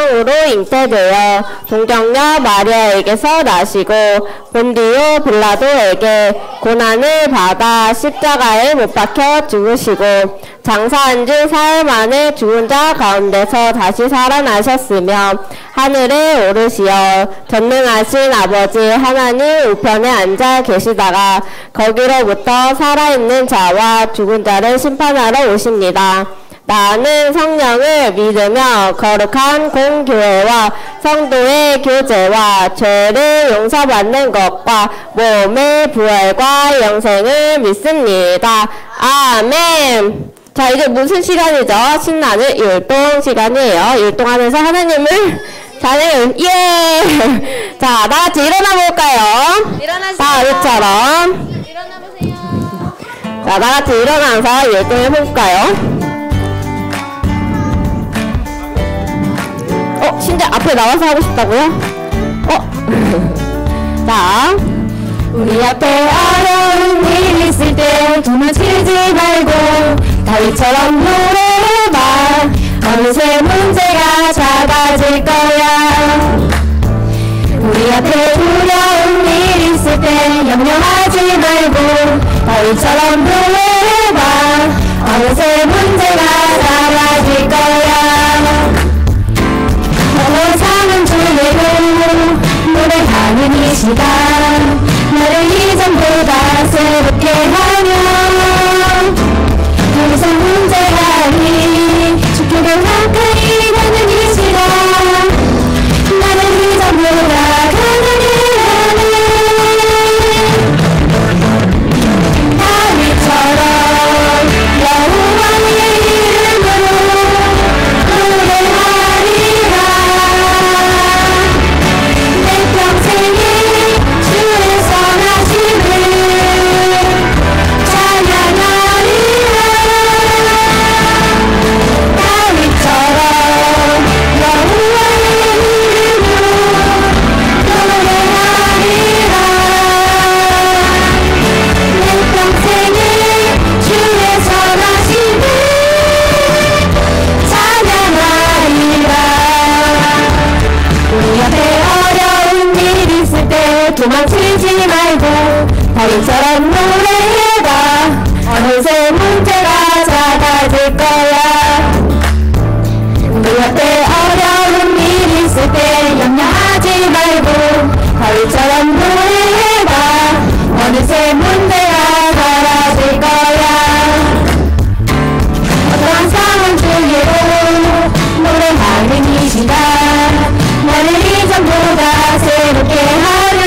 성령으로 잉태되어 동정녀 마리아에게서 나시고 본디오 빌라도에게 고난을 받아 십자가에 못 박혀 죽으시고 장사한 지 사흘 만에 죽은 자 가운데서 다시 살아나셨으며 하늘에 오르시어 전능하신 아버지 하나님 우편에 앉아 계시다가 거기로부터 살아있는 자와 죽은 자를 심판하러 오십니다. 나는 성령을 믿으며 거룩한 공교회와 성도의 교제와 죄를 용서받는 것과 몸의 부활과 영생을 믿습니다. 아멘. 자, 이제 무슨 시간이죠? 신나는 율동 시간이에요. 율동하면서 하나님을 자는 예. 자, 나같이 일어나 볼까요? 일어나세요. 자, 이처럼. 일어나 보세요. 자, 나같이 일어나서 율동해 볼까요? 진짜 앞에 나와서 하고 싶다고요? 자, 우리 앞에 어려운 일 있을 때 도망치지 말고 다윗처럼 노래해봐. 어느새 문제가 작아질 거야. 우리 앞에 두려운 일 있을 때 염려하지 말고 다윗처럼 노래해봐. 어느새 문제가 작아질 거야. 상은 주내고 노래하는 이 시간 나를 이전보다 새롭게 하며 더 이상 문제가 아닌 주께 더 가까이 가는 이 시간 나를 이전보다 가능해 하네. 다윗처럼 여호와의 이름으로 노래하리라. 도망치지 말고 다윗처럼 노래해봐. 어느새 문제가 작아질 거야. 우리 앞에 어려운 일 있을 때 염려하지 말고 다윗처럼 노래해봐. 어느새 문제가 사라질 거야. 어떠한 상황 중에도 노래하는 이 시간 나를 이전보다 새롭게 하려.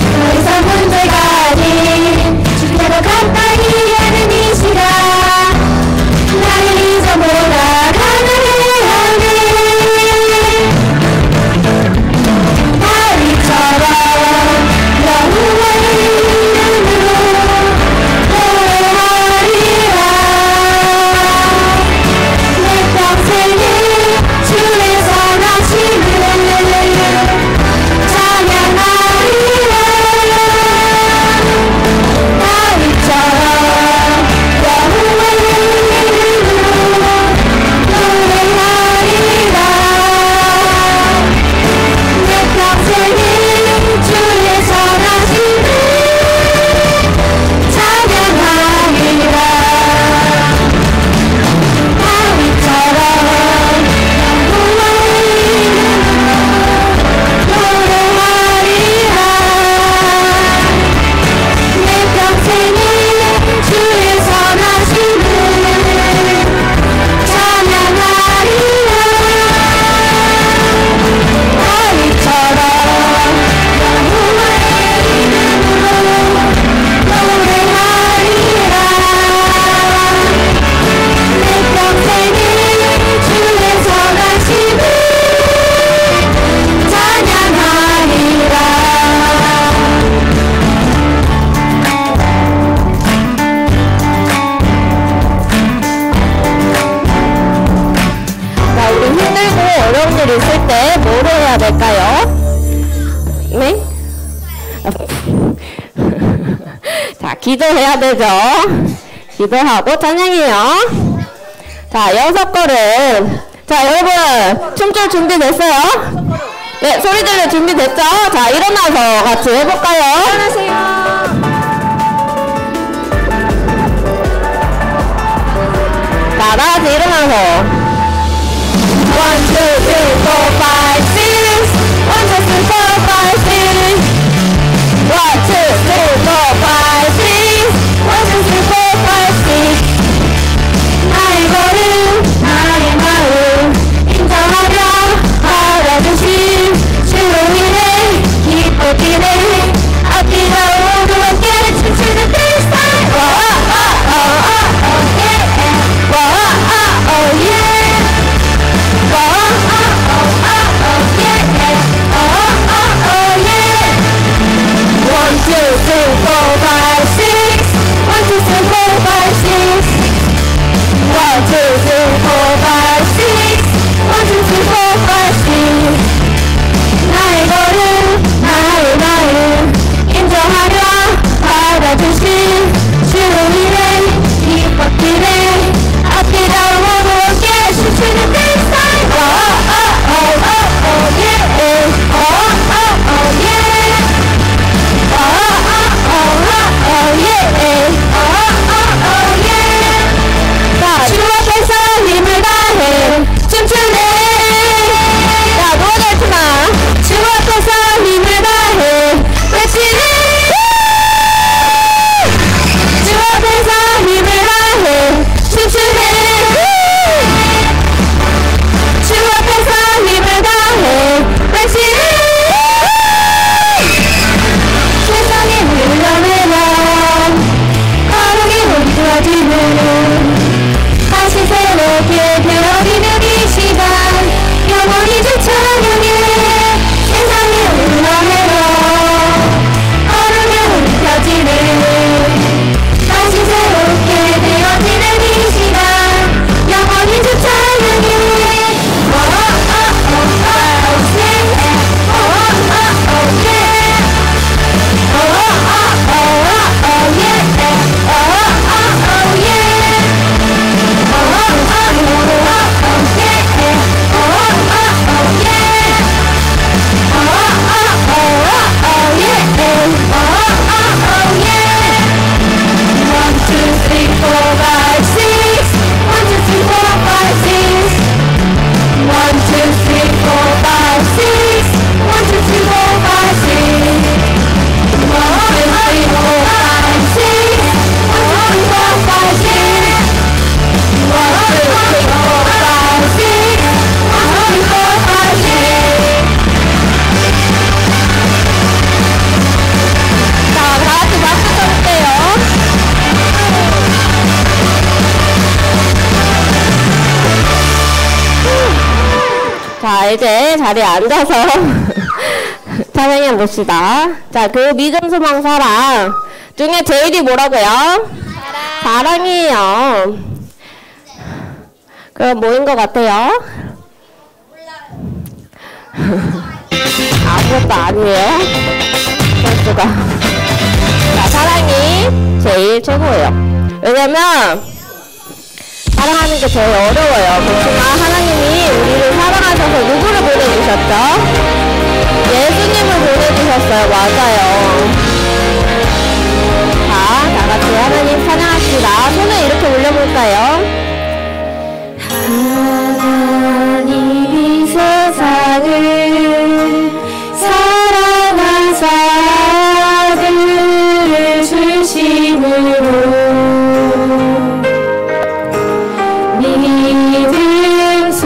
더 이상 문제가 아닌 주께 더 가까이 하는 이 시간 나를 이전보다 가능해 하네. 다윗처럼 여호와의 이름으로 노래하리라. 내 평생에 주의 선하심을 찬양하리라. 다윗처럼 여호와의 이름으로 노래하리라. 내 평생에 주의 선하심을 찬양하리라. 다윗처럼 여호와의 이름으로 노래하리라. 내 평생에 주의 선하심을 찬양하리라. 다윗처럼 여호와의 이름으로 노래하리라. 내 평생에 주의 선하심을 찬양하리라. 자, 우리 힘들고 어려운 일 있을 때 뭐로 해야 될까요? 네? 자, 기도해야 되죠. 기도하고 찬양해요. 자, 6걸음 자, 여러분, 춤출 준비 됐어요? 네, 소리 들릴 준비 됐죠? 자, 일어나서 같이 해볼까요? 안녕하세요. 자, 나같이 일어나서. 1, 2, 3, 4, 5, 6. 1, 2, 3, 4, 5, 6. 1, 2, 3, 4, 5, 6. 1, 2, 3, 4, 5, 6. 나의 걸음, 나의 마음 인정하며 알아주신 주로 인해 기뻐지네. 아끼다 모두 함께 춤추는 this time. 나의 걸음 나의 마음 인정하려 받아주신 주로 인해 기뻤기에 아끼다 모두 함께 춤추는 this time. 주 앞에서 힘을 다해 춤추네. 자, 누워져 있지마. 주 앞에서 힘을 다해 외치네. 주 앞에서 힘을 다해 춤추네. 주 앞에서 힘을 다해 외치네. 세상에 흘러내려 거룩이 흩어지는 다시 새롭게 되어지는 이 시간 영원히 주 찬양해. 세상에 흘러내려 거룩이 흩어지는 다시 새롭게 되어지는 이 시간 영원히 주 찬양해. 자, 이제 자리에 앉아서 찬양해 봅시다. 자, 그 믿음, 소망, 사랑 중에 제일이 뭐라고요? 사랑이에요. 그럼 뭐인 것 같아요? 아무것도 아니에요? 그럴수가. 자, 사랑이 제일 최고예요. 왜냐면 사랑하는 게 제일 어려워요. 그렇지만 하나님이 우리를 사랑하셔서 누구를 보내주셨죠? 예수님을 보내주셨어요. 맞아요. 자, 다같이 하나님 찬양합시다. 손을 이렇게 올려볼까요? 하나님이 세상을 사랑하사 아들을 주심으로 믿음 소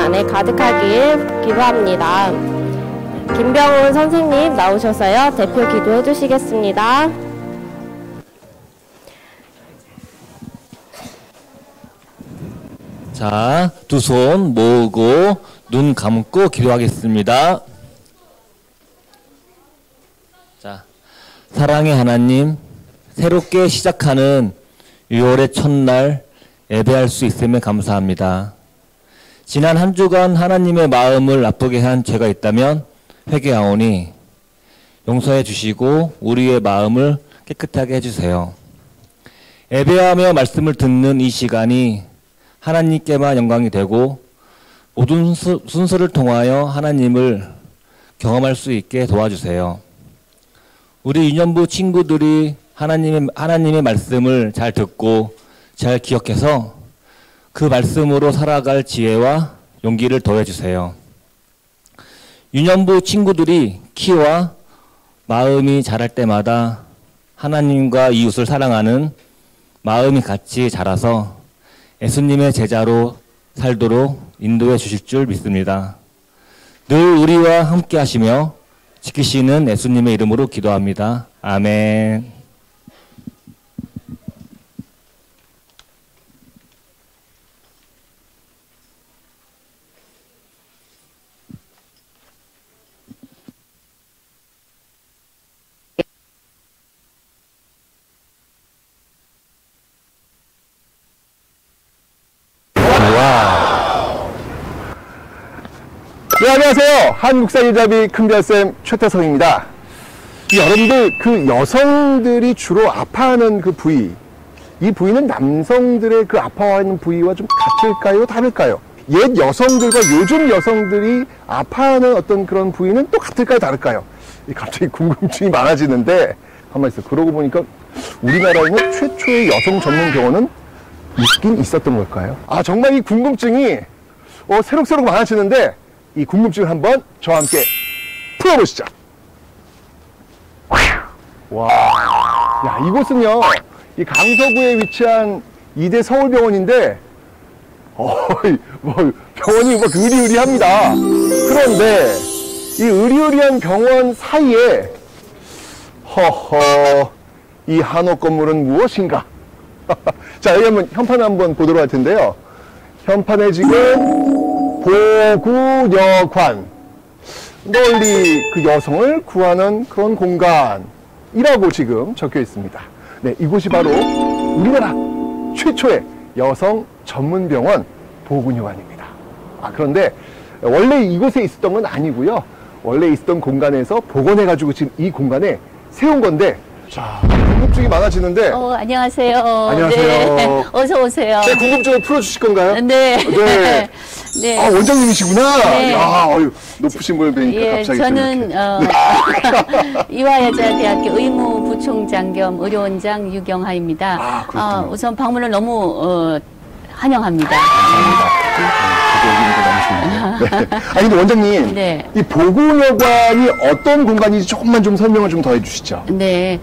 안에 가득하길 기도합니다. 김병훈 선생님 나오셔서요. 대표 기도해 주시겠습니다. 자, 두 손 모으고 눈 감고 기도하겠습니다. 자, 사랑의 하나님, 새롭게 시작하는 6월의 첫날 예배할 수 있음에 감사합니다. 지난 한 주간 하나님의 마음을 아프게 한 죄가 있다면 회개하오니 용서해 주시고 우리의 마음을 깨끗하게 해주세요. 예배하며 말씀을 듣는 이 시간이 하나님께만 영광이 되고 모든 순서를 통하여 하나님을 경험할 수 있게 도와주세요. 우리 유년부 친구들이 하나님의 말씀을 잘 듣고 잘 기억해서 그 말씀으로 살아갈 지혜와 용기를 더해주세요. 유년부 친구들이 키와 마음이 자랄 때마다 하나님과 이웃을 사랑하는 마음이 같이 자라서 예수님의 제자로 살도록 인도해 주실 줄 믿습니다. 늘 우리와 함께 하시며 지키시는 예수님의 이름으로 기도합니다. 아멘. 네, 안녕하세요. 한국사일잡이 큰별쌤 최태성입니다. 여러분들, 그 여성들이 주로 아파하는 그 부위, 이 부위는 남성들의 그 아파하는 부위와 좀 같을까요? 다를까요? 옛 여성들과 요즘 여성들이 아파하는 어떤 그런 부위는 또 같을까요? 다를까요? 갑자기 궁금증이 많아지는데, 가만히 있어요. 그러고 보니까 우리나라에는 최초의 여성 전문 병원은 있긴 있었던 걸까요? 아, 정말 이 궁금증이 새록새록 많아지는데, 이 궁금증을 한번 저와 함께 풀어보시죠. 와, 야, 이곳은요, 이 강서구에 위치한 이대 서울병원인데, 병원이 의리의리합니다. 그런데 이 의리의리한 병원 사이에 이 한옥 건물은 무엇인가? 자, 여기 한번 현판을 한번 보도록 할 텐데요. 현판에 지금 보구여관, 널리 그 여성을 구하는 그런 공간이라고 지금 적혀 있습니다. 네, 이곳이 바로 우리나라 최초의 여성 전문병원 보구여관입니다. 그런데 원래 이곳에 있었던 건 아니고요. 원래 있었던 공간에서 복원해가지고 지금 이 공간에 세운 건데, 자, 궁금증이 많아지는데. 안녕하세요. 안녕하세요. 네. 어서 오세요. 제 궁금증을 풀어주실 건가요? 네. 네. 네. 원장님이시구나. 네. 야, 높으신 분을 뵈니까 예, 갑자기. 저는 이화여자대학교 의무부총장 겸 의료원장 유경하입니다. 그렇군요. 우선 방문을 너무 환영합니다. 네. 근데 원장님, 네. 이 보구여관이 어떤 공간인지 조금만 좀 설명을 좀 더 해주시죠. 네.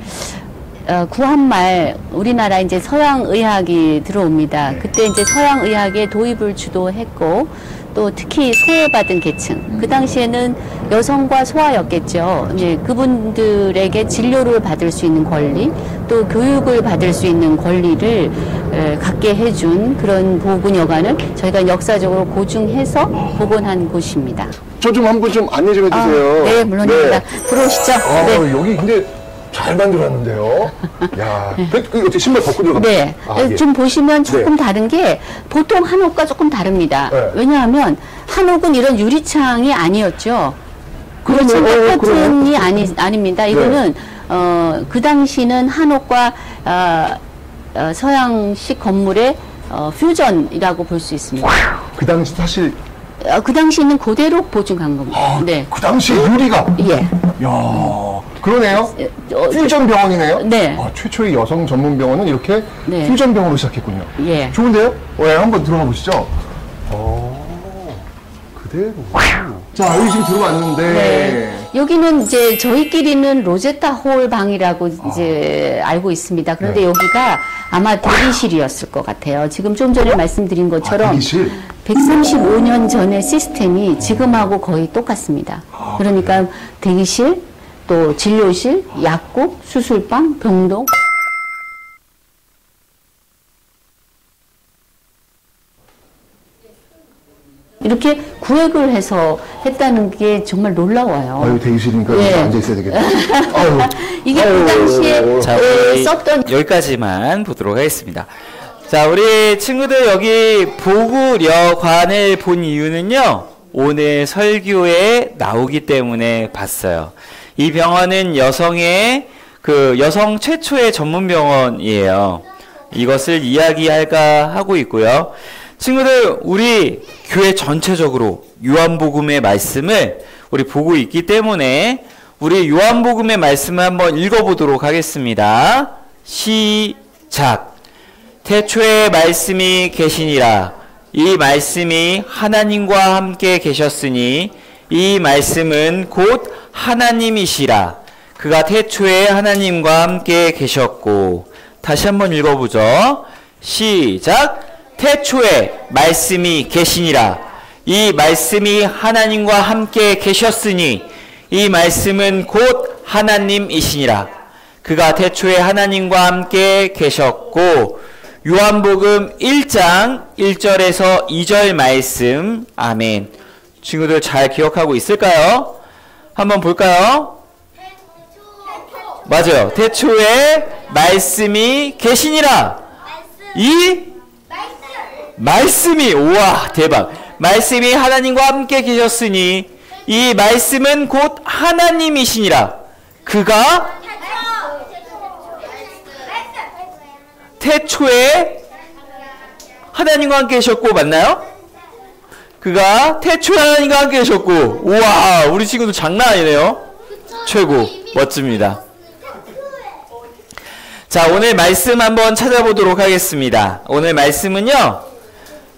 구한말 우리나라 이제 서양의학이 들어옵니다. 네. 그때 이제 서양의학의 도입을 주도했고 또 특히 소외받은 계층, 그 당시에는 여성과 소아였겠죠. 이제 그분들에게 진료를 받을 수 있는 권리, 또 교육을 받을 수 있는 권리를 갖게 해준 그런 보건여관을 저희가 역사적으로 고증해서 복원한 곳입니다. 저 좀 한번 좀 안내 좀 해주세요. 네, 물론입니다. 네. 들어오시죠. 네. 여기 근데 잘 만들었는데요. 야, 어떻게 신발 벗고 들어갑니까? 네. 예. 좀 보시면 조금 다른 게 보통 한옥과 조금 다릅니다. 네. 왜냐하면 한옥은 이런 유리창이 아니었죠. 그러네. 유리창 그러네. 커튼이 아닙니다. 이거는 그 당시는 한옥과 서양식 건물의 퓨전이라고 볼 수 있습니다. 그 당시 사실 그 당시는 그대로 보증한 겁니다. 네. 그 당시 유리가. 예. 야, 그러네요. 퓨전 병원이네요. 네. 최초의 여성 전문 병원은 이렇게 네. 퓨전 병원으로 시작했군요. 예. 좋은데요? 한번 들어가 보시죠. 그대로. 자, 여기 지금 들어왔는데. 네. 여기는 이제 저희끼리는 로제타 홀 방이라고 이제 알고 있습니다. 그런데 네. 여기가 아마 대기실이었을 것 같아요. 지금 좀 전에 말씀드린 것처럼 대기실? 135년 전의 시스템이 지금하고 거의 똑같습니다. 그러니까 대기실, 또 진료실, 약국, 수술방, 병동. 이렇게 구획을 해서 했다는 게 정말 놀라워요. 아유, 대기실이니까 예. 앉아있어야 되겠다. 아유. 이게 그 당시에 자, 우리 썼던 여기까지만 보도록 하겠습니다. 자, 우리 친구들 여기 보구려관을 본 이유는요, 오늘 설교에 나오기 때문에 봤어요. 이 병원은 여성 최초의 전문 병원이에요. 이것을 이야기할까 하고 있고요. 친구들, 우리 교회 전체적으로 요한복음의 말씀을 우리 보고 있기 때문에 우리 요한복음의 말씀을 한번 읽어보도록 하겠습니다. 시작. 태초에 말씀이 계시니라. 이 말씀이 하나님과 함께 계셨으니 이 말씀은 곧 하나님이시라. 그가 태초에 하나님과 함께 계셨고. 다시 한번 읽어보죠. 시작. 태초에 말씀이 계시니라. 이 말씀이 하나님과 함께 계셨으니 이 말씀은 곧 하나님이시니라. 그가 태초에 하나님과 함께 계셨고. 요한복음 1장 1절에서 2절 말씀. 아멘. 친구들 잘 기억하고 있을까요? 한번 볼까요? 맞아요. 태초에 말씀이 계시니라. 이 말씀이, 우와, 대박. 말씀이 하나님과 함께 계셨으니 이 말씀은 곧 하나님이시니라. 그가 태초에 하나님과 함께 계셨고, 맞나요? 그가 태초에 하나님과 함께 계셨고. 우와, 우리 친구들 장난 아니네요. 최고. 멋집니다. 자, 오늘 말씀 한번 찾아보도록 하겠습니다. 오늘 말씀은요,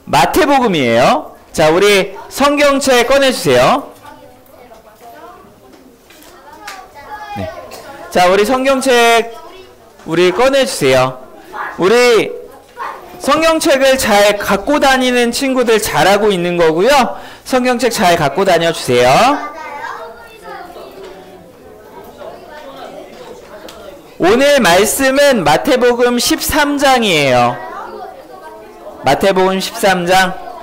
마태복음이에요. 자, 우리 성경책 꺼내주세요. 네. 자, 우리 성경책 우리 꺼내주세요. 우리 성경책을 잘 갖고 다니는 친구들 잘하고 있는 거고요. 성경책 잘 갖고 다녀주세요. 오늘 말씀은 마태복음 13장이에요. 마태복음 13장.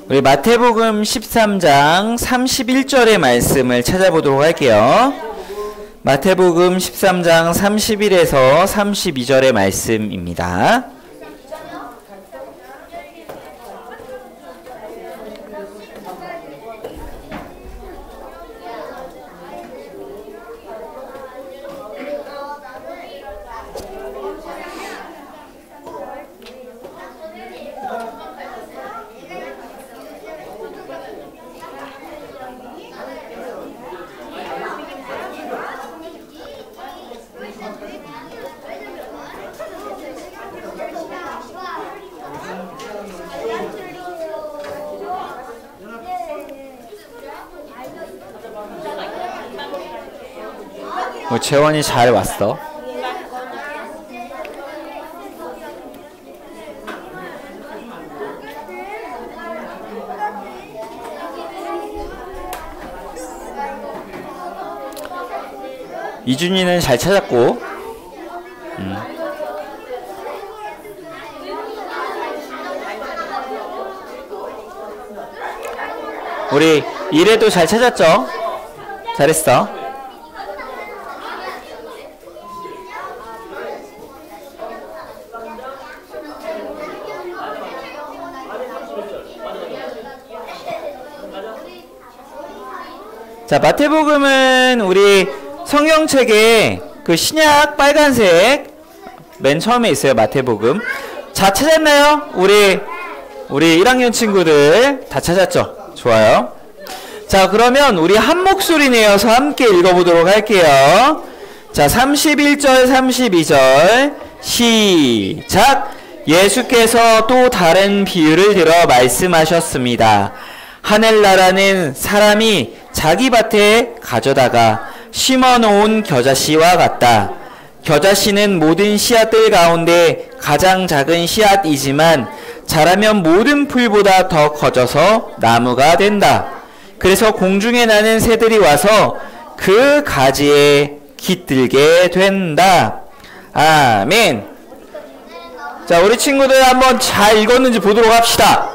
우리 마태복음 13장 31절의 말씀을 찾아보도록 할게요. 마태복음 13장 31에서 32절의 말씀입니다. 재원이 잘 왔어. 이준이는 잘 찾았고. 우리 1회도 잘 찾았죠? 잘했어. 자, 마태복음은 우리 성경책에 그 신약 빨간색 맨 처음에 있어요. 마태복음. 자, 찾았나요? 우리 1학년 친구들 다 찾았죠? 좋아요. 자, 그러면 우리 한 목소리 내어서 함께 읽어보도록 할게요. 자, 31절 32절 시작. 예수께서 또 다른 비유를 들어 말씀하셨습니다. 하늘나라는 사람이 자기 밭에 가져다가 심어놓은 겨자씨와 같다. 겨자씨는 모든 씨앗들 가운데 가장 작은 씨앗이지만 자라면 모든 풀보다 더 커져서 나무가 된다. 그래서 공중에 나는 새들이 와서 그 가지에 깃들게 된다. 아멘. 자, 우리 친구들 한번 잘 읽었는지 보도록 합시다.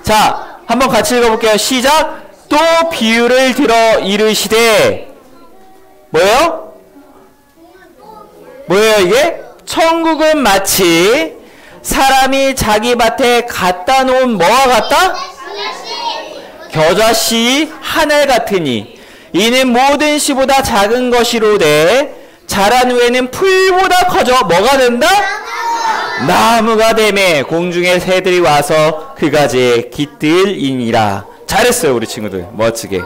자, 한번 같이 읽어볼게요. 시작. 또 비유를 들어 이르시되 뭐예요? 뭐예요 이게? 천국은 마치 사람이 자기 밭에 갖다 놓은 뭐와 같다? 겨자씨 하늘 같으니 이는 모든 씨보다 작은 것이로되 자란 후에는 풀보다 커져 뭐가 된다? 나무가 되매 공중의 새들이 와서 그 가지에 깃들이니라. 잘했어요 우리 친구들. 멋지게.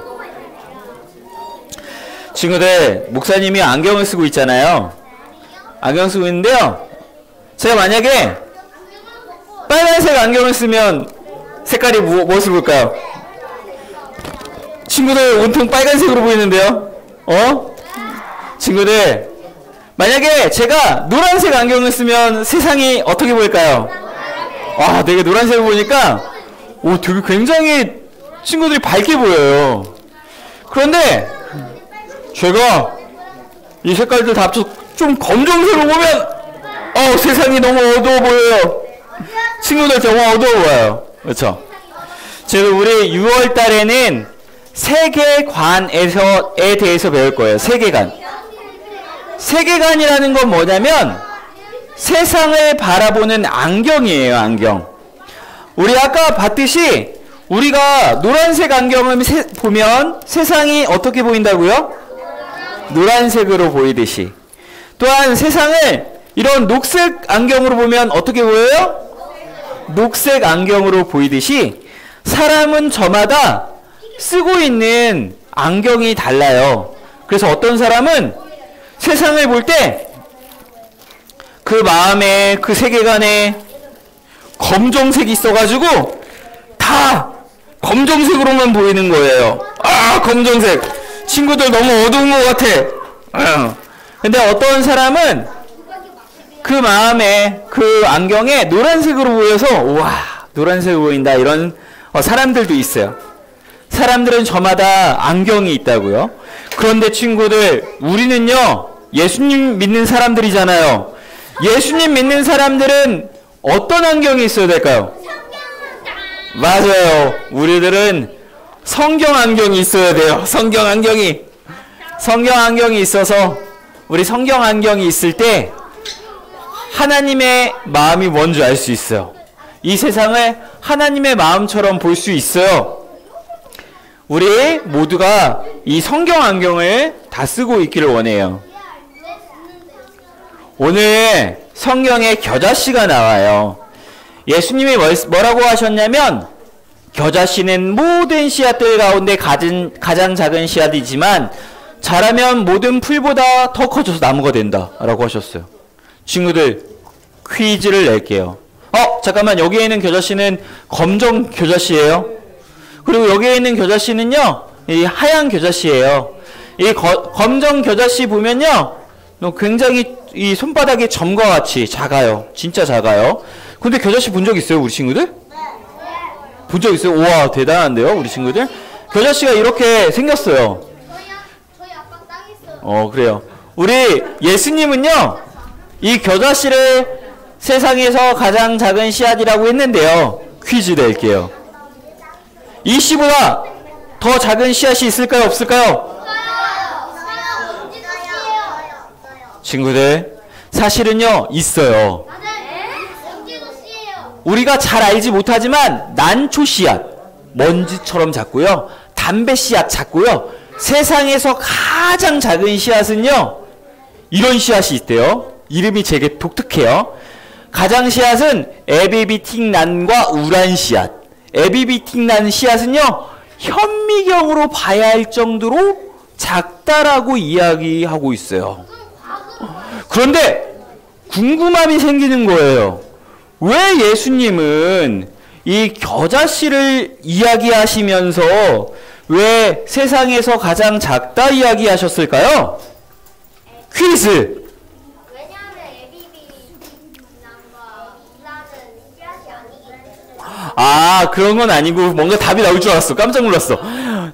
친구들, 목사님이 안경을 쓰고 있잖아요. 안경 쓰고 있는데요, 제가 만약에 빨간색 안경을 쓰면 색깔이 무엇을 볼까요? 친구들 온통 빨간색으로 보이는데요. 친구들, 만약에 제가 노란색 안경을 쓰면 세상이 어떻게 보일까요? 와, 되게 노란색을 보니까 되게 굉장히 친구들이 밝게 보여요. 그런데 제가 이 색깔들 다 합쳐 좀 검정색으로 보면 세상이 너무 어두워 보여요. 친구들 정말 어두워 보여요. 그렇죠? 지금 우리 6월 달에는 세계관에 대해서 배울 거예요. 세계관. 세계관이라는 건 뭐냐면 세상을 바라보는 안경이에요. 안경. 우리 아까 봤듯이 우리가 노란색 안경을 보면 세상이 어떻게 보인다고요? 노란색으로 보이듯이. 또한 세상을 이런 녹색 안경으로 보면 어떻게 보여요? 녹색 안경으로 보이듯이 사람은 저마다 쓰고 있는 안경이 달라요. 그래서 어떤 사람은 세상을 볼 때 그 마음에 그 세계관에 검정색이 있어가지고 다 검정색으로만 보이는 거예요. 검정색. 친구들 너무 어두운 것 같아. 근데 어떤 사람은 그 마음에 그 안경에 노란색으로 보여서 우와, 노란색으로 보인다. 이런 사람들도 있어요. 사람들은 저마다 안경이 있다고요. 그런데 친구들, 우리는요 예수님 믿는 사람들이잖아요. 예수님 믿는 사람들은 어떤 안경이 있어야 될까요? 맞아요. 우리들은 성경 안경이 있어야 돼요. 성경 안경이 있어서 우리 성경 안경이 있을 때 하나님의 마음이 뭔지 알 수 있어요. 이 세상을 하나님의 마음처럼 볼 수 있어요. 우리 모두가 이 성경 안경을 다 쓰고 있기를 원해요. 오늘 성경에 겨자씨가 나와요. 예수님이 뭐라고 하셨냐면 겨자씨는 모든 씨앗들 가운데 가장 작은 씨앗이지만 자라면 모든 풀보다 더 커져서 나무가 된다 라고 하셨어요. 친구들, 퀴즈를 낼게요. 잠깐만, 여기에 있는 겨자씨는 검정 겨자씨예요. 그리고 여기에 있는 겨자씨는요 이 하얀 겨자씨예요. 이 검정 겨자씨 보면요 굉장히 이 손바닥의 점과 같이 작아요. 진짜 작아요. 근데 겨자씨 본 적 있어요 우리 친구들? 본 적 있어요? 우와, 대단한데요 우리 친구들? 겨자씨가 이렇게 생겼어요. 저희 아빠 땅 있어요. 그래요. 우리 예수님은요 이 겨자씨를 세상에서 가장 작은 씨앗이라고 했는데요, 퀴즈 낼게요. 이 씨보다 더 작은 씨앗이 있을까요? 없을까요? 친구들, 사실은요, 있어요. 우리가 잘 알지 못하지만 난초 씨앗, 먼지처럼 작고요. 담배 씨앗 작고요. 세상에서 가장 작은 씨앗은요, 이런 씨앗이 있대요. 이름이 되게 독특해요. 가장 씨앗은 에비비틱난과 우란 씨앗. 에비비틱난 씨앗은요, 현미경으로 봐야 할 정도로 작다라고 이야기하고 있어요. 그런데 궁금함이 생기는 거예요. 왜 예수님은 이 겨자씨를 이야기하시면서 왜 세상에서 가장 작다 이야기하셨을까요? 퀴즈! 왜냐하면 에비비난과 우란은 씨앗이 아니기 때문에. 아, 그런 건 아니고 뭔가 답이 나올 줄 알았어. 깜짝 놀랐어.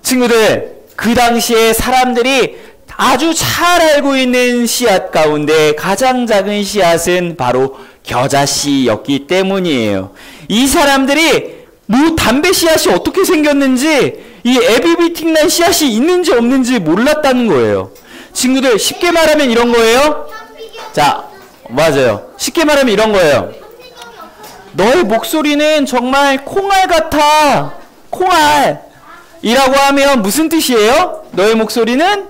친구들, 그 당시에 사람들이 아주 잘 알고 있는 씨앗 가운데 가장 작은 씨앗은 바로 겨자씨였기 때문이에요. 이 사람들이 뭐 담배 씨앗이 어떻게 생겼는지, 이 에비비틱난 씨앗이 있는지 없는지 몰랐다는 거예요. 친구들, 쉽게 말하면 이런 거예요. 자, 맞아요. 쉽게 말하면 이런 거예요. 너의 목소리는 정말 콩알 같아. 콩알이라고 하면 무슨 뜻이에요? 너의 목소리는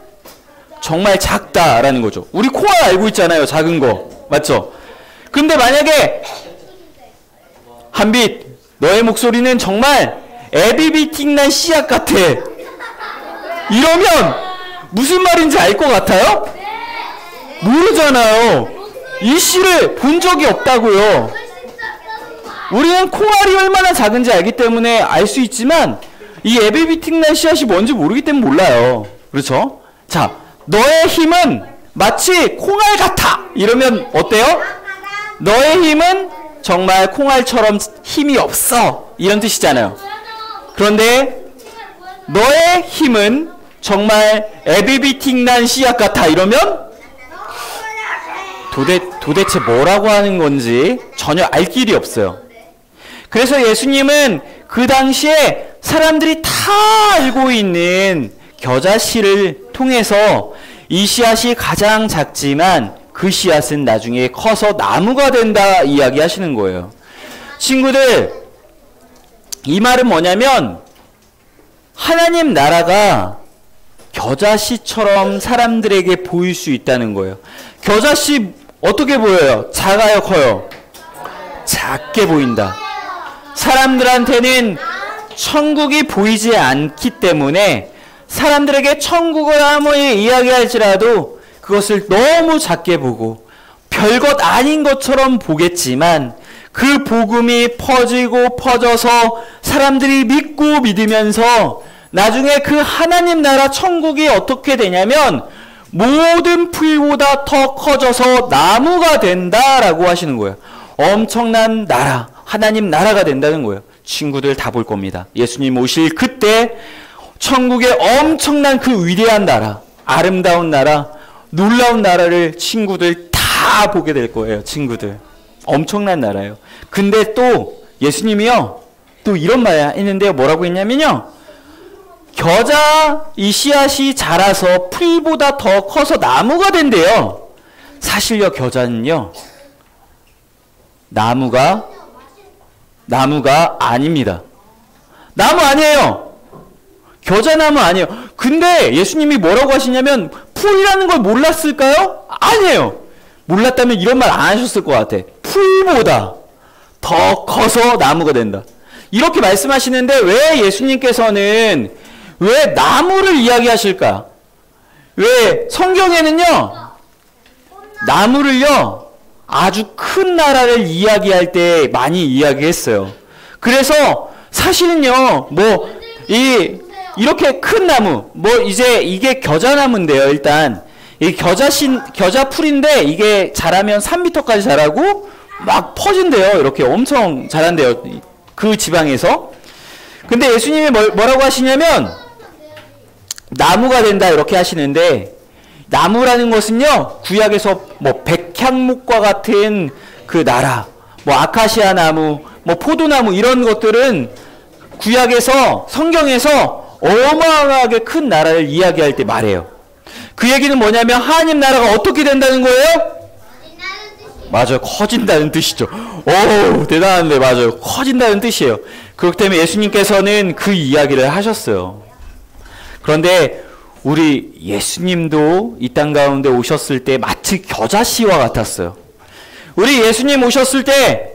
정말 작다라는 거죠. 우리 콩알 알고 있잖아요. 작은 거. 맞죠? 근데 만약에 한빛, 너의 목소리는 정말 에비비틱난 씨앗 같아. 이러면 무슨 말인지 알 것 같아요? 모르잖아요. 이 씨를 본 적이 없다고요. 우리는 콩알이 얼마나 작은지 알기 때문에 알 수 있지만 이 에비비틱난 씨앗이 뭔지 모르기 때문에 몰라요. 그렇죠? 자, 너의 힘은 마치 콩알 같아. 이러면 어때요? 너의 힘은 정말 콩알처럼 힘이 없어. 이런 뜻이잖아요. 그런데 너의 힘은 정말 에비비틱난 씨앗 같아. 이러면 도대체 뭐라고 하는 건지 전혀 알 길이 없어요. 그래서 예수님은 그 당시에 사람들이 다 알고 있는 겨자씨를 통해서 이 씨앗이 가장 작지만 그 씨앗은 나중에 커서 나무가 된다 이야기하시는 거예요. 친구들, 이 말은 뭐냐면 하나님 나라가 겨자씨처럼 사람들에게 보일 수 있다는 거예요. 겨자씨 어떻게 보여요? 작아요? 커요? 작게 보인다. 사람들한테는 천국이 보이지 않기 때문에 사람들에게 천국을 아무리 이야기할지라도 그것을 너무 작게 보고 별것 아닌 것처럼 보겠지만 그 복음이 퍼지고 퍼져서 사람들이 믿고 믿으면서 나중에 그 하나님 나라 천국이 어떻게 되냐면 모든 풀보다 더 커져서 나무가 된다라고 하시는 거예요. 엄청난 나라, 하나님 나라가 된다는 거예요. 친구들 다 볼 겁니다. 예수님 오실 그때 천국의 엄청난 그 위대한 나라, 아름다운 나라, 놀라운 나라를 친구들 다 보게 될 거예요. 친구들. 엄청난 나라예요. 근데 또 예수님이요, 또 이런 말 했는데요. 뭐라고 했냐면요, 겨자 이 씨앗이 자라서 풀보다 더 커서 나무가 된대요. 사실요, 겨자는요 나무가 아닙니다. 나무 아니에요. 겨자나무 아니에요. 근데 예수님이 뭐라고 하시냐면 풀이라는 걸 몰랐을까요? 아니에요. 몰랐다면 이런 말 안 하셨을 것 같아. 풀보다 더 커서 나무가 된다. 이렇게 말씀하시는데 왜 예수님께서는 왜 나무를 이야기하실까? 왜 성경에는요 나무를요 아주 큰 나라를 이야기할 때 많이 이야기했어요. 그래서 사실은요 이렇게 큰 나무, 이제 이게 겨자나무인데요. 일단 이 겨자 풀인데 이게 자라면 3m까지 자라고 막 퍼진대요. 이렇게 엄청 자란대요. 그 지방에서. 근데 예수님이 뭐라고 하시냐면 나무가 된다 이렇게 하시는데, 나무라는 것은요 구약에서 백향목과 같은 그 나라, 아카시아 나무, 포도나무 이런 것들은 구약에서 성경에서 어마어마하게 큰 나라를 이야기할 때 말해요. 그 얘기는 뭐냐면 하나님 나라가 어떻게 된다는 거예요? 맞아요. 커진다는 뜻이죠. 오, 대단한데 맞아요. 커진다는 뜻이에요. 그렇기 때문에 예수님께서는 그 이야기를 하셨어요. 그런데 우리 예수님도 이 땅 가운데 오셨을 때 마치 겨자씨와 같았어요. 우리 예수님 오셨을 때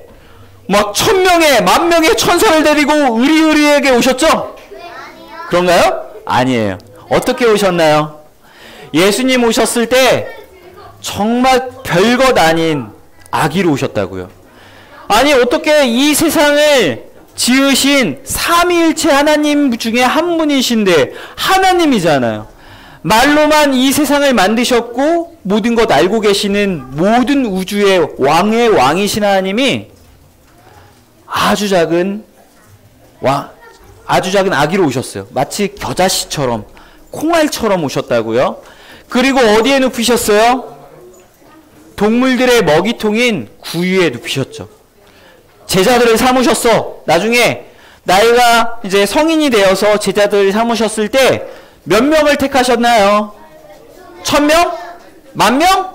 막 1000명의 10,000명의 천사를 데리고 의리의리하게 오셨죠? 그런가요? 아니에요. 어떻게 오셨나요? 예수님 오셨을 때 정말 별것 아닌 아기로 오셨다고요. 아니 어떻게 이 세상을 지으신 삼위일체 하나님 중에 한 분이신데 하나님이잖아요. 말로만 이 세상을 만드셨고 모든 것 알고 계시는 모든 우주의 왕의 왕이신 하나님이 아주 작은 아기로 오셨어요. 마치 겨자씨처럼 콩알처럼 오셨다고요. 그리고 어디에 눕히셨어요? 동물들의 먹이통인 구유에 눕히셨죠. 제자들을 삼으셨어. 나중에 나이가 이제 성인이 되어서 제자들을 삼으셨을 때 몇 명을 택하셨나요? 1000명? 10,000명?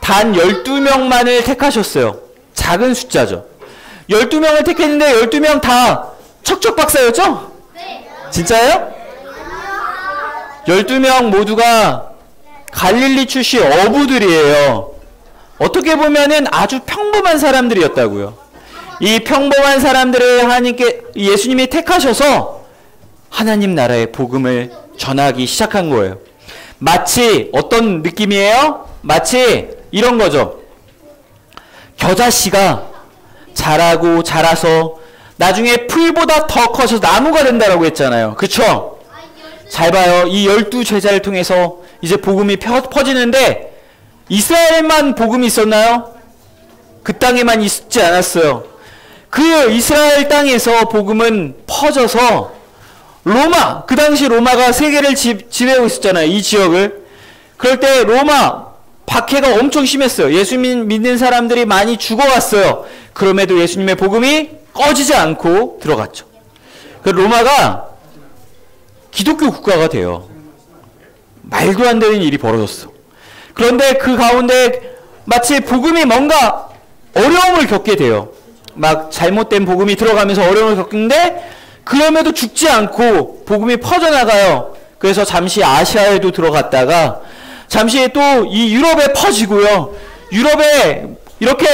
단 12명만을 택하셨어요. 작은 숫자죠. 12명을 택했는데 12명 다 척척 박사였죠? 진짜예요? 12명 모두가 갈릴리 출신 어부들이에요. 어떻게 보면은 아주 평범한 사람들이었다고요. 이 평범한 사람들을 예수님이 택하셔서 하나님 나라의 복음을 전하기 시작한 거예요. 마치 어떤 느낌이에요? 마치 이런 거죠. 겨자씨가 자라고 자라서 나중에 풀보다 더 커서 나무가 된다라고 했잖아요. 그쵸? 잘 봐요. 이 12제자를 통해서 이제 복음이 퍼지는데 이스라엘만 복음이 있었나요? 그 땅에만 있지 않았어요. 그 이스라엘 땅에서 복음은 퍼져서 로마, 그 당시 로마가 세계를 지배하고 있었잖아요. 이 지역을. 그럴 때 로마 박해가 엄청 심했어요. 예수님 믿는 사람들이 많이 죽어갔어요. 그럼에도 예수님의 복음이 꺼지지 않고 들어갔죠. 그 로마가 기독교 국가가 돼요. 말도 안 되는 일이 벌어졌어. 그런데 그 가운데 마치 복음이 뭔가 어려움을 겪게 돼요. 막 잘못된 복음이 들어가면서 어려움을 겪는데 그럼에도 죽지 않고 복음이 퍼져나가요. 그래서 잠시 아시아에도 들어갔다가 잠시 또 이 유럽에 퍼지고요. 유럽에 이렇게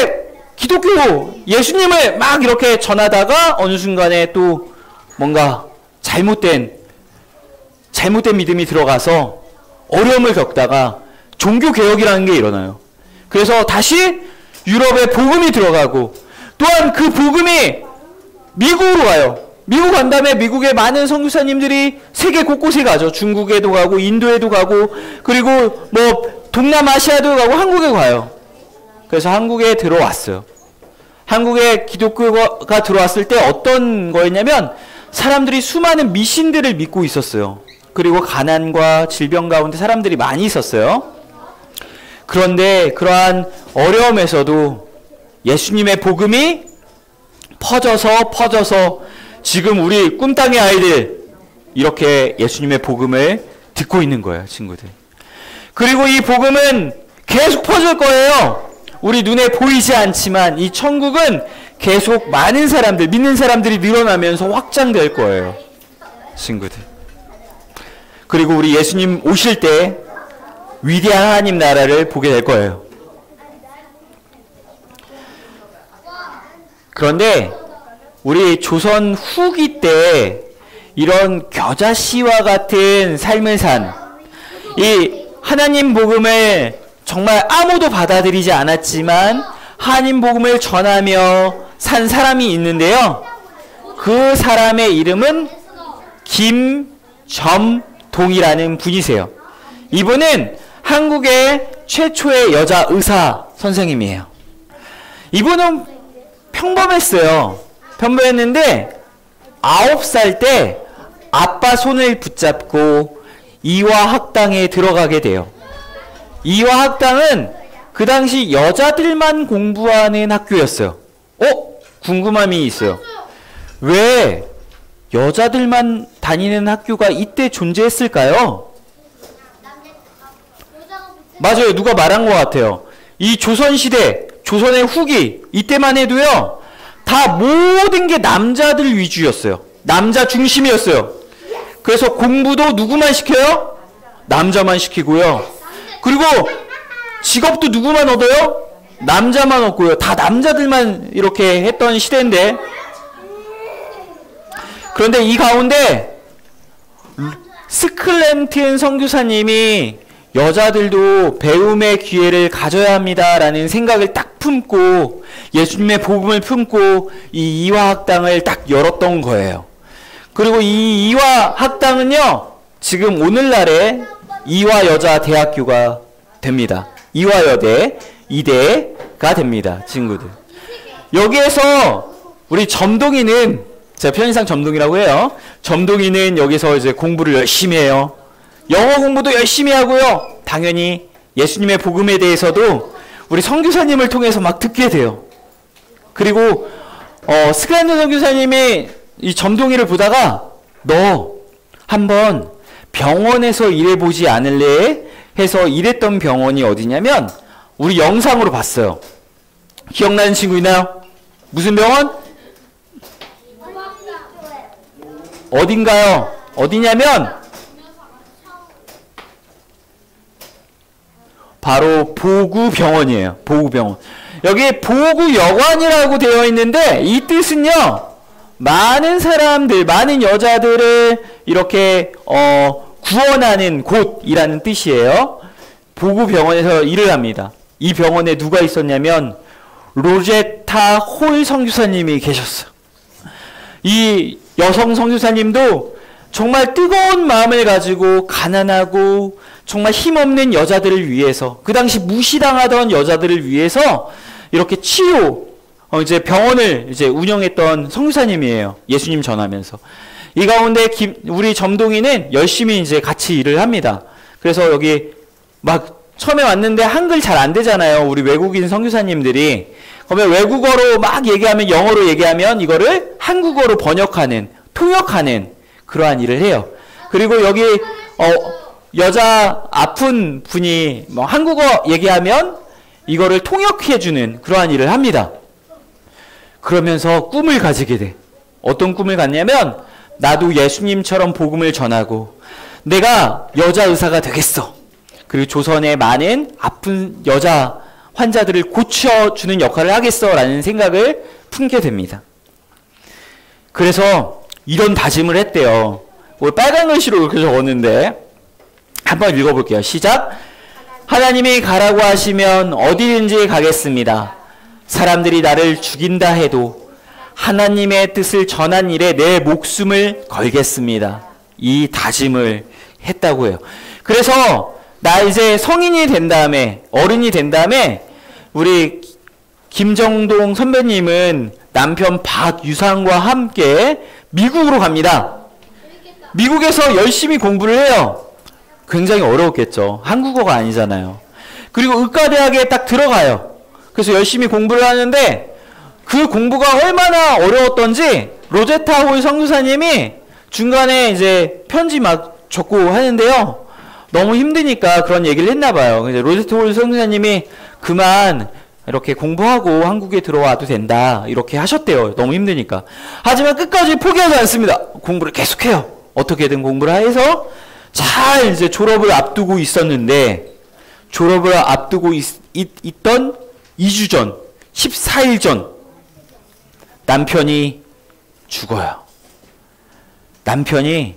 기독교 예수님을 막 이렇게 전하다가 어느 순간에 또 뭔가 잘못된 믿음이 들어가서 어려움을 겪다가 종교개혁이라는 게 일어나요. 그래서 다시 유럽에 복음이 들어가고 또한 그 복음이 미국으로 가요. 미국 간 다음에 미국의 많은 선교사님들이 세계 곳곳에 가죠. 중국에도 가고 인도에도 가고 그리고 뭐 동남아시아도 가고 한국에 가요. 그래서 한국에 들어왔어요. 한국에 기독교가 들어왔을 때 어떤 거였냐면 사람들이 수많은 미신들을 믿고 있었어요. 그리고 가난과 질병 가운데 사람들이 많이 있었어요. 그런데 그러한 어려움에서도 예수님의 복음이 퍼져서 지금 우리 꿈땅의 아이들 이렇게 예수님의 복음을 듣고 있는 거예요, 친구들. 그리고 이 복음은 계속 퍼질 거예요. 우리 눈에 보이지 않지만 이 천국은 계속 많은 사람들, 믿는 사람들이 늘어나면서 확장될 거예요, 친구들. 그리고 우리 예수님 오실 때 위대한 하나님 나라를 보게 될 거예요. 그런데 우리 조선 후기 때 이런 겨자씨와 같은 삶을 산 이 하나님 복음을 정말 아무도 받아들이지 않았지만 하나님 복음을 전하며 산 사람이 있는데요. 그 사람의 이름은 김점동이라는 분이세요. 이분은 한국의 최초의 여자 의사 선생님이에요. 이분은 평범했어요. 평범했는데 9살 때 아빠 손을 붙잡고 이화학당에 들어가게 돼요. 이화학당은 그 당시 여자들만 공부하는 학교였어요. 궁금함이 있어요. 왜 여자들만 다니는 학교가 이때 존재했을까요? 맞아요. 누가 말한 것 같아요. 이 조선시대, 조선의 후기, 이때만 해도요, 다 모든 게 남자들 위주였어요. 남자 중심이었어요. 그래서 공부도 누구만 시켜요? 남자만 시키고요. 그리고 직업도 누구만 얻어요? 남자만 얻고요. 다 남자들만 이렇게 했던 시대인데, 그런데 이 가운데 스클랜튼 선교사님이 여자들도 배움의 기회를 가져야 합니다라는 생각을 딱 품고 예수님의 복음을 품고 이 이화학당을 딱 열었던 거예요. 그리고 이 이화학당은요, 지금 오늘날의 이화여자대학교가 됩니다. 이화여대, 이대가 됩니다, 친구들. 여기에서 우리 점동이는, 제가 편의상 점동이라고 해요. 점동이는 여기서 이제 공부를 열심히 해요. 영어 공부도 열심히 하고요. 당연히 예수님의 복음에 대해서도 우리 선교사님을 통해서 막 듣게 돼요. 그리고 스클랜튼 선교사님이 이 점동이를 보다가 너 한번 병원에서 일해보지 않을래? 해서 일했던 병원이 어디냐면 우리 영상으로 봤어요. 기억나는 친구 있나요? 무슨 병원? 어딘가요? 어디냐면 바로 보구병원이에요. 보구병원. 여기 보구여관이라고 되어 있는데 이 뜻은요, 많은 사람들, 많은 여자들을 이렇게 구원하는 곳이라는 뜻이에요. 보구병원에서 일을 합니다. 이 병원에 누가 있었냐면 로제타 홀 선교사님이 계셨어요. 이 여성 선교사님도 정말 뜨거운 마음을 가지고 가난하고 정말 힘없는 여자들을 위해서, 그 당시 무시당하던 여자들을 위해서 이렇게 이제 병원을 이제 운영했던 선교사님이에요. 예수님 전하면서. 이 가운데 우리 점동이는 열심히 이제 같이 일을 합니다. 그래서 여기 막 처음에 왔는데 한글 잘 안 되잖아요. 우리 외국인 선교사님들이. 그러면 외국어로 막 얘기하면, 영어로 얘기하면 이거를 한국어로 번역하는, 통역하는 그러한 일을 해요. 그리고 여기 여자 아픈 분이 뭐 한국어 얘기하면 이거를 통역해주는 그러한 일을 합니다. 그러면서 꿈을 가지게 돼. 어떤 꿈을 갖냐면 나도 예수님처럼 복음을 전하고 내가 여자 의사가 되겠어. 그리고 조선의 많은 아픈 여자 환자들을 고쳐주는 역할을 하겠어 라는 생각을 품게 됩니다. 그래서 이런 다짐을 했대요. 빨간 글씨로 이렇게 적었는데 한번 읽어볼게요. 시작. 하나님이 가라고 하시면 어디든지 가겠습니다. 사람들이 나를 죽인다 해도 하나님의 뜻을 전한 일에 내 목숨을 걸겠습니다. 이 다짐을 했다고 해요. 그래서 나 이제 성인이 된 다음에, 어른이 된 다음에 우리 김정동 선배님은 남편 박유상과 함께 미국으로 갑니다. 미국에서 열심히 공부를 해요. 굉장히 어려웠겠죠. 한국어가 아니잖아요. 그리고 의과대학에 딱 들어가요. 그래서 열심히 공부를 하는데 그 공부가 얼마나 어려웠던지 로제타 홀 선교사님이 중간에 이제 편지 막 적고 하는데요. 너무 힘드니까 그런 얘기를 했나 봐요. 이제 로제타 홀 선교사님이 그만 이렇게 공부하고 한국에 들어와도 된다 이렇게 하셨대요. 너무 힘드니까. 하지만 끝까지 포기하지 않습니다. 공부를 계속해요. 어떻게든 공부를 해서 잘 이제 졸업을 앞두고 있었는데, 졸업을 앞두고 있던 2주 전, 14일 전 남편이 죽어요. 남편이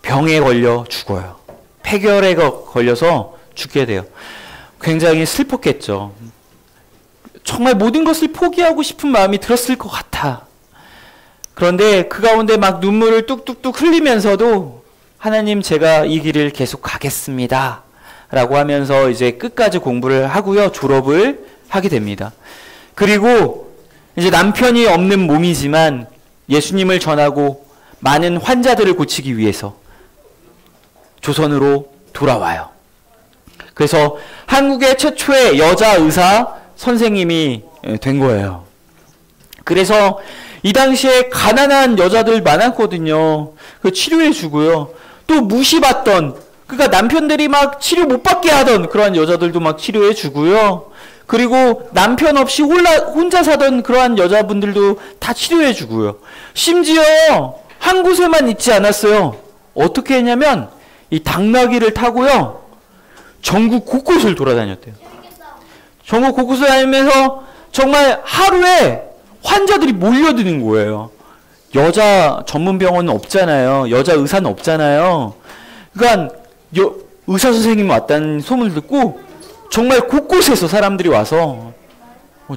병에 걸려 죽어요. 폐결에 걸려서 죽게 돼요. 굉장히 슬펐겠죠. 정말 모든 것을 포기하고 싶은 마음이 들었을 것 같아. 그런데 그 가운데 막 눈물을 뚝뚝뚝 흘리면서도 하나님, 제가 이 길을 계속 가겠습니다 라고 하면서 이제 끝까지 공부를 하고요, 졸업을 하게 됩니다. 그리고 이제 남편이 없는 몸이지만 예수님을 전하고 많은 환자들을 고치기 위해서 조선으로 돌아와요. 그래서 한국의 최초의 여자 의사 선생님이 된 거예요. 그래서 이 당시에 가난한 여자들 많았거든요. 그 치료해 주고요. 또 무시받던, 그러니까 남편들이 막 치료 못 받게 하던 그러한 여자들도 막 치료해 주고요. 그리고 남편 없이 혼자 사던 그러한 여자분들도 다 치료해 주고요. 심지어 한 곳에만 있지 않았어요. 어떻게 했냐면 이 당나귀를 타고요. 전국 곳곳을 돌아다녔대요. 전국 곳곳을 다니면서 정말 하루에 환자들이 몰려드는 거예요. 여자 전문 병원은 없잖아요. 여자 의사는 없잖아요. 그러니까 의사 선생님 왔다는 소문을 듣고 정말 곳곳에서 사람들이 와서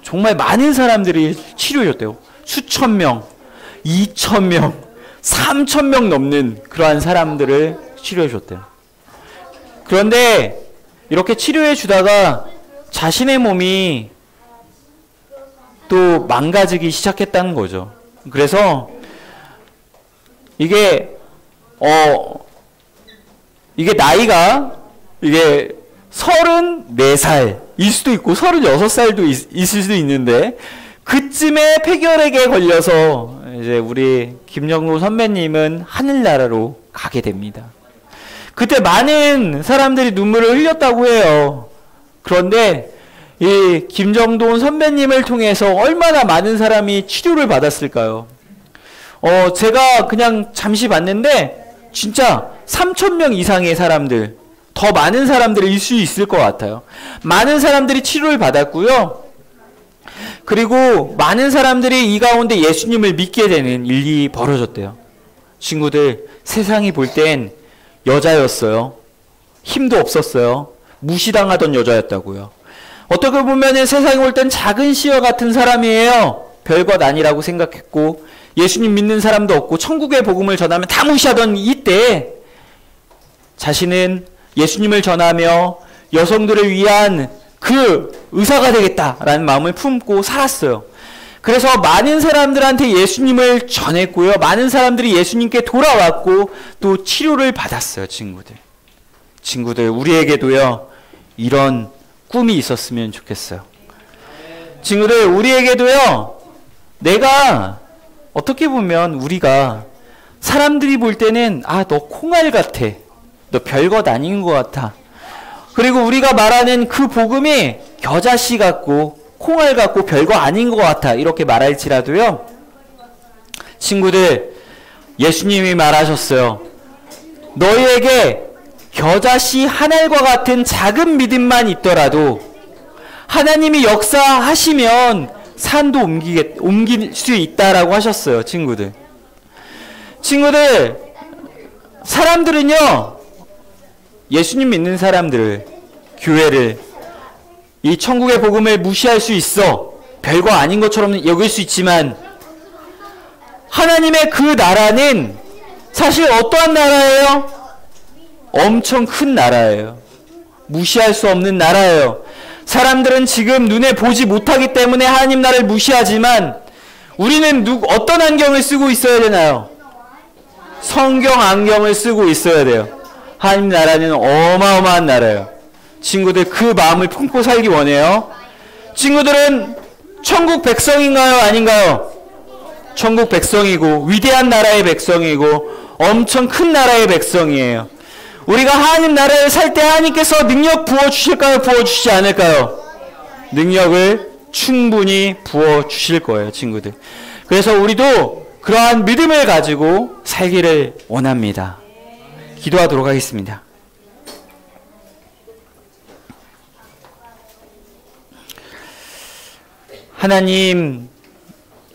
정말 많은 사람들이 치료해줬대요. 수천 명, 2천 명, 3천 명 넘는 그러한 사람들을 치료해줬대요. 그런데 이렇게 치료해 주다가 자신의 몸이 또 망가지기 시작했다는 거죠. 그래서 이게 나이가 34살일 수도 있고 36살도 있을 수도 있는데, 그쯤에 폐결핵에 걸려서 이제 우리 김정도 선배님은 하늘나라로 가게 됩니다. 그때 많은 사람들이 눈물을 흘렸다고 해요. 그런데 이 김정돈 선배님을 통해서 얼마나 많은 사람이 치료를 받았을까요? 제가 그냥 잠시 봤는데 진짜 3,000명 이상의 사람들, 더 많은 사람들일 수 있을 것 같아요. 많은 사람들이 치료를 받았고요. 그리고 많은 사람들이 이 가운데 예수님을 믿게 되는 일이 벌어졌대요. 친구들, 세상이 볼 땐 여자였어요. 힘도 없었어요. 무시당하던 여자였다고요. 어떻게 보면은 세상에 볼 땐 작은 씨와 같은 사람이에요. 별것 아니라고 생각했고 예수님 믿는 사람도 없고 천국의 복음을 전하면 다 무시하던 이때 자신은 예수님을 전하며 여성들을 위한 그 의사가 되겠다라는 마음을 품고 살았어요. 그래서 많은 사람들한테 예수님을 전했고요. 많은 사람들이 예수님께 돌아왔고 또 치료를 받았어요. 친구들 우리에게도요 이런 꿈이 있었으면 좋겠어요. 친구들, 우리에게도요, 내가 어떻게 보면 우리가 사람들이 볼 때는 너 콩알 같아, 너 별것 아닌 것 같아, 그리고 우리가 말하는 그 복음이 겨자씨 같고 콩알 같고 별거 아닌 것 같아 이렇게 말할지라도요, 친구들, 예수님이 말하셨어요. 너희에게 겨자씨 한 알과 같은 작은 믿음만 있더라도 하나님이 역사하시면 산도 옮길 수 있다라고 하셨어요. 친구들, 사람들은요, 예수님 믿는 사람들을, 교회를, 이 천국의 복음을 무시할 수 있어. 별거 아닌 것처럼 여길 수 있지만 하나님의 그 나라는 사실 어떠한 나라예요? 엄청 큰 나라예요. 무시할 수 없는 나라예요. 사람들은 지금 눈에 보지 못하기 때문에 하나님 나라를 무시하지만 우리는 어떤 안경을 쓰고 있어야 되나요? 성경 안경을 쓰고 있어야 돼요. 하나님 나라는 어마어마한 나라예요. 친구들, 그 마음을 품고 살기 원해요. 친구들은 천국 백성인가요? 아닌가요? 천국 백성이고 위대한 나라의 백성이고 엄청 큰 나라의 백성이에요. 우리가 하나님 나라에 살 때 하나님께서 능력 부어주실까요? 부어주시지 않을까요? 능력을 충분히 부어주실 거예요. 친구들, 그래서 우리도 그러한 믿음을 가지고 살기를 원합니다. 기도하도록 하겠습니다. 하나님,